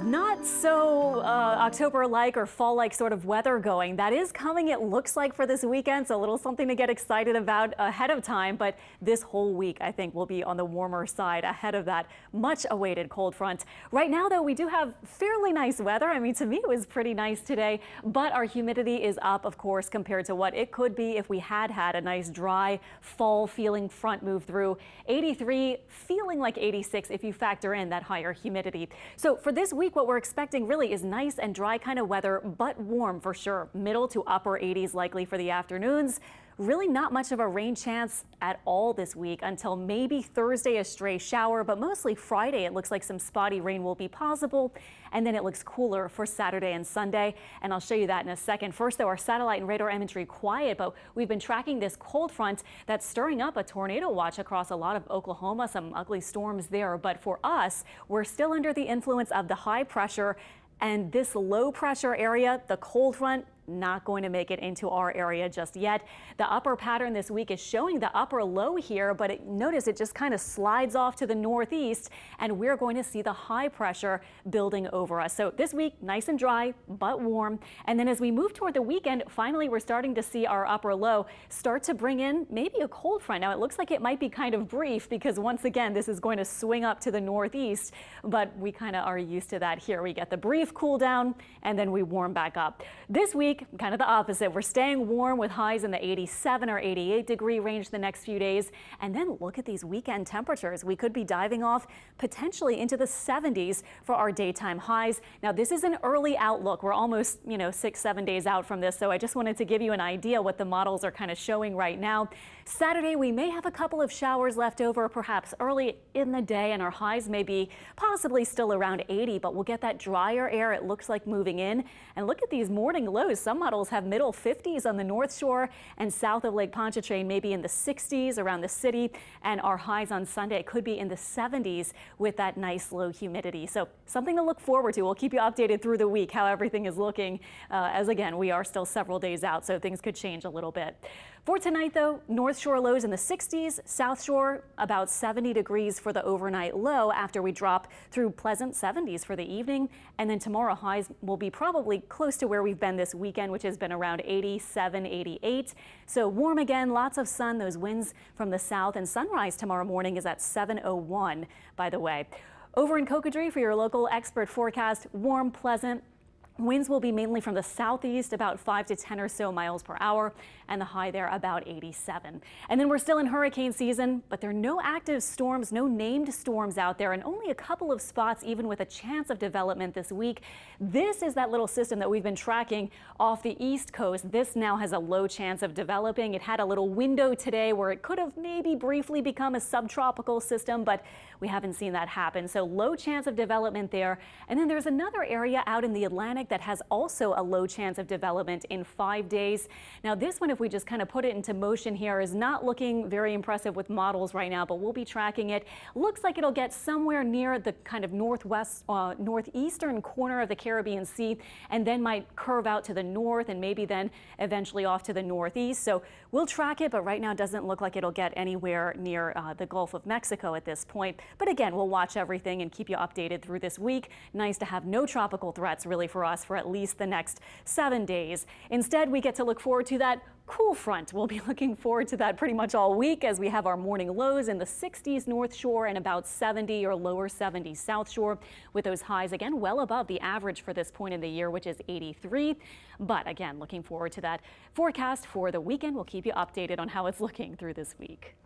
Not so October-like or fall-like sort of weather going. That is coming, it looks like, for this weekend, so a little something to get excited about ahead of time. But this whole week, I think, will be on the warmer side ahead of that much-awaited cold front. Right now, though, we do have fairly nice weather. I mean, to me, it was pretty nice today, but our humidity is up, of course, compared to what it could be if we had a nice, dry, fall-feeling front move through. 83, feeling like 86 if you factor in that higher humidity. So for this week, what we're expecting really is nice and dry kind of weather, but warm for sure. Middle to upper 80s likely for the afternoons. Really not much of a rain chance at all this week until maybe Thursday, a stray shower, but mostly Friday it looks like some spotty rain will be possible, and then it looks cooler for Saturday and Sunday, and I'll show you that in a second. First though, our satellite and radar imagery quiet, but we've been tracking this cold front that's stirring up a tornado watch across a lot of Oklahoma, some ugly storms there, but for us, we're still under the influence of the high pressure, and this low pressure area, the cold front, not going to make it into our area just yet. The upper pattern this week is showing the upper low here, but notice it just kind of slides off to the northeast, and we're going to see the high pressure building over us. So this week, nice and dry, but warm. And then as we move toward the weekend, finally, we're starting to see our upper low start to bring in maybe a cold front. Now, it looks like it might be kind of brief because once again, this is going to swing up to the northeast, but we kind of are used to that here. We get the brief cool down and then we warm back up. This week, kind of the opposite. We're staying warm with highs in the 87 or 88 degree range the next few days. And then look at these weekend temperatures. We could be diving off potentially into the 70s for our daytime highs. Now, this is an early outlook. We're almost, 6-7 days out from this. So I just wanted to give you an idea what the models are kind of showing right now. Saturday, we may have a couple of showers left over, perhaps early in the day, and our highs may be possibly still around 80, but we'll get that drier air, it looks like, moving in. And look at these morning lows. Some models have middle 50s on the North Shore and south of Lake Pontchartrain, maybe in the 60s around the city. And our highs on Sunday could be in the 70s with that nice low humidity. So something to look forward to. We'll keep you updated through the week how everything is looking, as again, we are still several days out, so things could change a little bit. For tonight, though, North Shore lows in the 60s, South Shore about 70 degrees for the overnight low after we drop through pleasant 70s for the evening. And then tomorrow highs will be probably close to where we've been this weekend, which has been around 87, 88. So warm again, lots of sun, those winds from the south, and sunrise tomorrow morning is at 7:01, by the way. Over in COCODRIE for your local expert forecast, warm, pleasant. Winds will be mainly from the southeast, about 5 to 10 or so miles per hour, and the high there about 87. And then we're still in hurricane season, but there are no active storms, no named storms out there, and only a couple of spots even with a chance of development this week. This is that little system that we've been tracking off the east coast. This now has a low chance of developing. It had a little window today where it could have maybe briefly become a subtropical system, but we haven't seen that happen. So low chance of development there. And then there's another area out in the Atlantic that has also a low chance of development in 5 days. Now this one, if we just kind of put it into motion here, is not looking very impressive with models right now, but we'll be tracking it. Looks like it'll get somewhere near the kind of northeastern corner of the Caribbean Sea, and then might curve out to the north and maybe then eventually off to the northeast. So we'll track it, but right now it doesn't look like it'll get anywhere near the Gulf of Mexico at this point. But again, we'll watch everything and keep you updated through this week. Nice to have no tropical threats really for us for at least the next 7 days. Instead, we get to look forward to that cool front. We'll be looking forward to that pretty much all week as we have our morning lows in the 60s North Shore and about 70 or lower 70s South Shore, with those highs again well above the average for this point in the year, which is 83. But again, looking forward to that forecast for the weekend. We'll keep you updated on how it's looking through this week.